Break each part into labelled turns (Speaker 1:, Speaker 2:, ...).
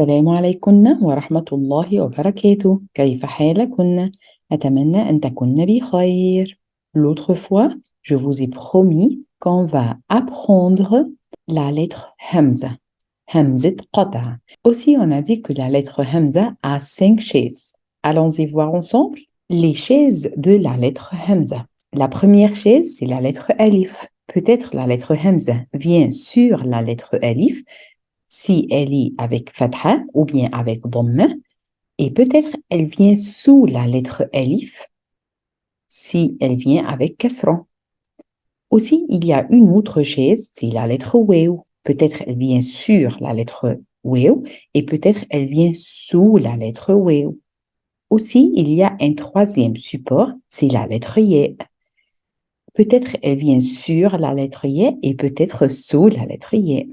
Speaker 1: السلام عليكم ورحمة الله وبركاته. كيف حالكن؟ أتمنى أن تكن بخير. L'autre fois, je vous ai promis qu'on va apprendre la lettre Hamza. Hamzat qata'. Aussi, on a dit que la lettre Hamza a 5 chaises. Allons-y voir ensemble les chaises de la lettre Hamza. La première chaise, c'est la lettre Alif. Peut-être la lettre Hamza vient sur la lettre Alif si elle est avec fatha ou bien avec dhamma, et peut-être elle vient sous la lettre alif si elle vient avec kasra. Aussi, il y a une autre chaise, c'est la lettre waw. Peut-être elle vient sur la lettre waw et peut-être elle vient sous la lettre waw. Aussi, il y a un troisième support, c'est la lettre ya. Peut-être elle vient sur la lettre ya et peut-être sous la lettre ya.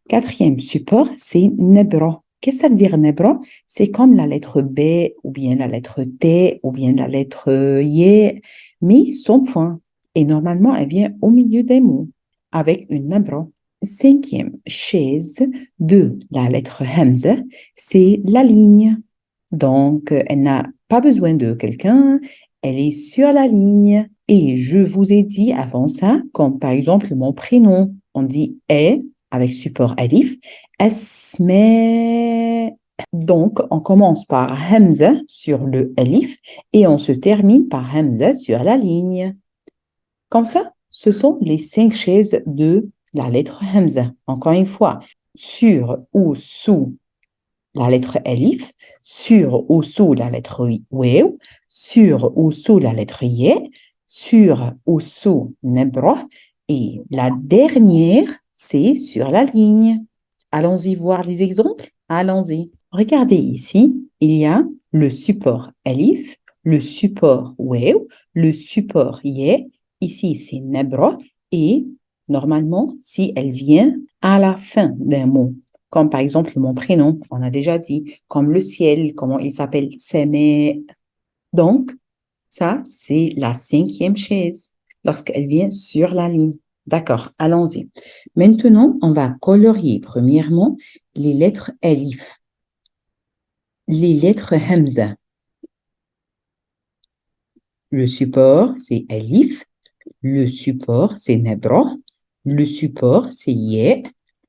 Speaker 1: Quatrième support, c'est nebra. Qu'est-ce que ça veut dire nebra? C'est comme la lettre B ou bien la lettre T ou bien la lettre Y, mais sans point. Et normalement, elle vient au milieu des mots avec une nebra. Cinquième chaise de la lettre Hamza, c'est la ligne. Donc, elle n'a pas besoin de quelqu'un, elle est sur la ligne. Et je vous ai dit avant ça, comme par exemple mon prénom, on dit est avec support alif, asma. Donc, on commence par hamza sur le alif et on se termine par hamza sur la ligne. Comme ça, ce sont les 5 chaises de la lettre hamza. Encore une fois, sur ou sous la lettre alif, sur ou sous la lettre waw, sur ou sous la lettre ya, sur ou sous nebra, et la dernière, c'est sur la ligne. Allons-y voir les exemples. Allons-y. Regardez ici, il y a le support alif, le support waw, le support ya. Ici, c'est nebra, et normalement, si elle vient à la fin d'un mot, comme par exemple mon prénom, on a déjà dit, comme le ciel, comment il s'appelle, Semé. Donc, ça, c'est la 5e chaise lorsqu'elle vient sur la ligne. D'accord, allons-y. Maintenant, on va colorier premièrement les lettres alif, les lettres hamza. Le support, c'est alif. Le support, c'est nebra. Le support, c'est ya.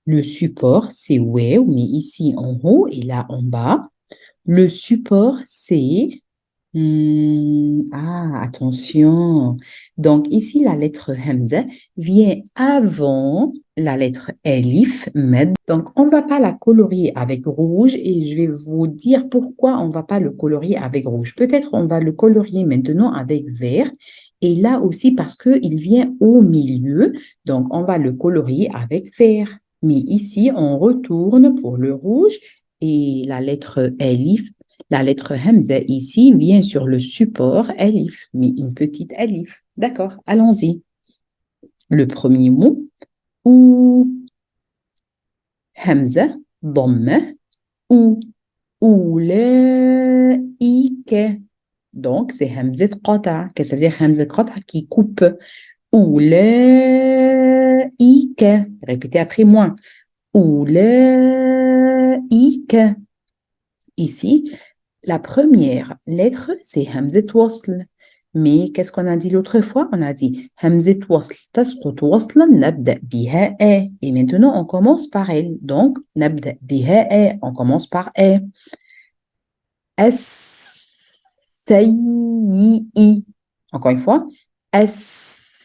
Speaker 1: Le support, c'est waw, mais ici en haut et là en bas. Le support, c'est... attention. Donc, ici, la lettre Hamza vient avant la lettre Alif, Med. Donc, on ne va pas la colorier avec rouge et je vais vous dire pourquoi on ne va pas le colorier avec rouge. Peut-être on va le colorier maintenant avec vert. Et là aussi, parce qu'il vient au milieu, donc on va le colorier avec vert. Mais ici, on retourne pour le rouge et la lettre Alif, la lettre Hamza ici vient sur le support alif, mais une petite alif. D'accord, allons-y. Le premier mot, ou, Hamza, dhamma, ou, oulaïke. Donc, c'est Hamza qata. Qu'est-ce que ça veut dire Hamza qata qui coupe? Oulaïke. Répétez après moi. Oulaïke. Ici, la première lettre, c'est Hamzat wasl. Mais qu'est-ce qu'on a dit l'autre fois? On a dit Hamzat wasl tasqut waslan nabda biha a. Et maintenant, on commence par elle. Donc, nabda biha a. On commence par a. As-sayyi. Encore une fois. As-sayyi.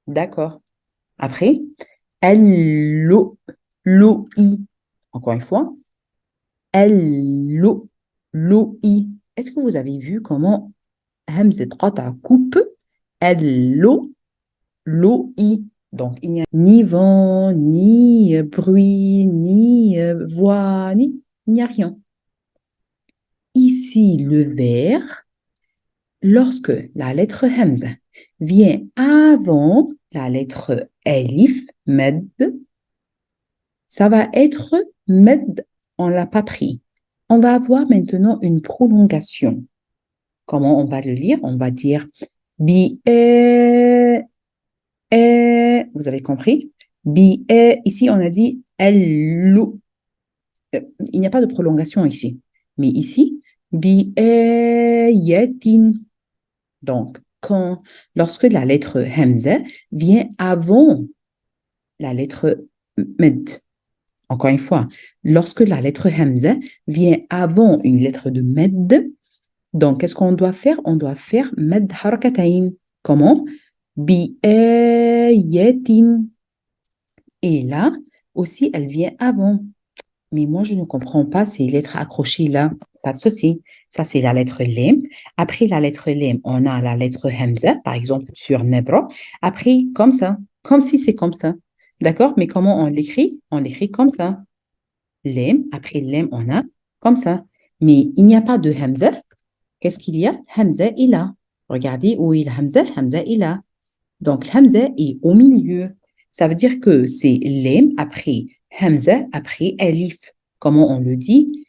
Speaker 1: D'accord. Après, al-lo-i. Encore une fois. L'o, l'OI. Est-ce que vous avez vu comment Hamzat qata coupe l'o, l'OI? Donc, il n'y a ni vent, ni bruit, ni voix, il n'y a rien. Ici, le vert, lorsque la lettre Hamza vient avant la lettre Alif, Med, ça va être Med, on ne l'a pas pris. On va avoir maintenant une prolongation. Comment on va le lire? On va dire bi e, vous avez compris? Bi e, ici on a dit Allô. Il n'y a pas de prolongation ici. Mais ici, بآية. Donc, lorsque la lettre Hamza vient avant la lettre Med, encore une fois, lorsque la lettre Hamza vient avant une lettre de Med, donc qu'est-ce qu'on doit faire? On doit faire Med harakatayn. Comment? بآية. Et là, aussi, elle vient avant. Mais moi, je ne comprends pas ces lettres accrochées là. Pas de souci. Ça, c'est la lettre Lem. Après la lettre Lem, on a la lettre Hamza, par exemple, sur Nebra. Après, comme ça. Comme si c'est comme ça. D'accord? Mais comment on l'écrit? On l'écrit comme ça. Lem. Après Lem, on a comme ça. Mais il n'y a pas de Hamza. Qu'est-ce qu'il y a? Hamza est là. Regardez où est le Hamza. Hamza est là. Donc, Hamza est au milieu. Ça veut dire que c'est Lem après Hamza après Alif. Comment on le dit?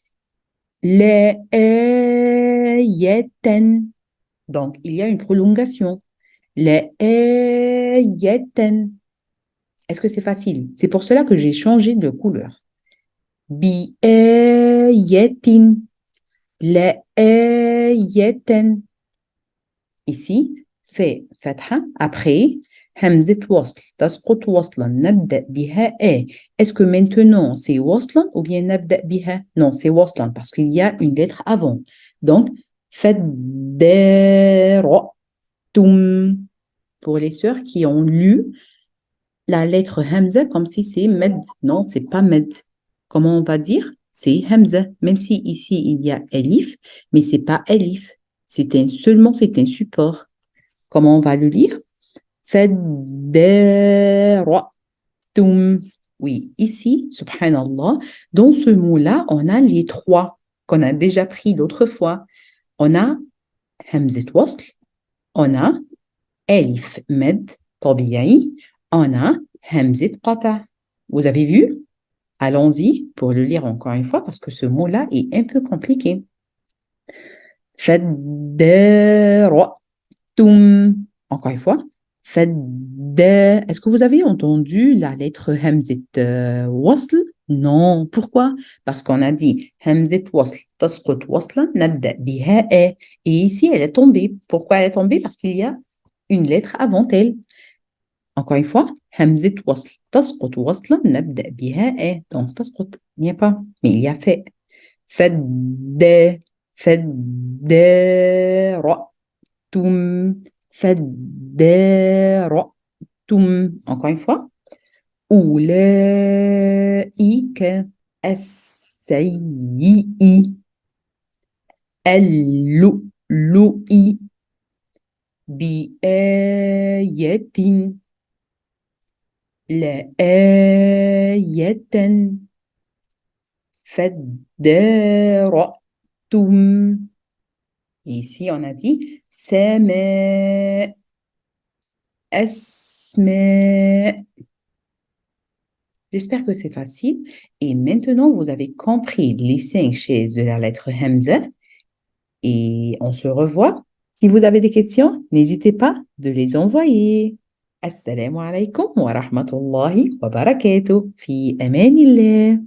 Speaker 1: لآية. Donc, il y a une prolongation. لآية. Est-ce que c'est facile? C'est pour cela que j'ai changé de couleur. بآية. لآية. Ici, fait fatha. Après, همزة وصل تسقط وصلا نبدأ بها A. Est-ce que maintenant c'est وصلا ou bien نبدأ بها? Non, c'est وصلا parce qu'il y a une lettre avant. Donc, فالدارأتم. Pour les sœurs qui ont lu la lettre Hamza comme si c'est med. Non, c'est pas med. Comment on va dire? C'est Hamza. Même si ici il y a Elif, mais c'est pas Elif. Seulement c'est un support. Comment on va le lire? فَالدَّارَةُ. Oui, ici, subhanallah, dans ce mot-là, on a les trois qu'on a déjà pris l'autre fois. On a Hamzat Wasl, on a Alif Med Tabi'i, on a Hamzat Qata'. Vous avez vu? Allons-y pour le lire encore une fois parce que ce mot-là est un peu compliqué. فَالدَّارَةُ. Encore une fois. Est-ce que vous avez entendu la lettre Hamzat Wasl? Non. Pourquoi? Parce qu'on a dit Hamzat Wasl tasqut waslan nabda biha a. Et ici, elle est tombée. Pourquoi elle est tombée? Parce qu'il y a une lettre avant elle. Encore une fois, Hamzat Wasl tasqut waslan nabda biha a. Donc, tasqut, il n'y a pas. Mais il y a fait. Fadda, fadda, Toum, فالدارأتم. Encore une fois. أولئك السيئ اللؤلؤ بآية لآية فادارأتم. Et ici, on a dit سماء أسماء. J'espère que c'est facile. Et maintenant, vous avez compris les 5 chaises de la lettre Hamza. Et on se revoit. Si vous avez des questions, n'hésitez pas de les envoyer. Assalamu alaikum wa rahmatullahi wa barakatuh. Fi amanillah.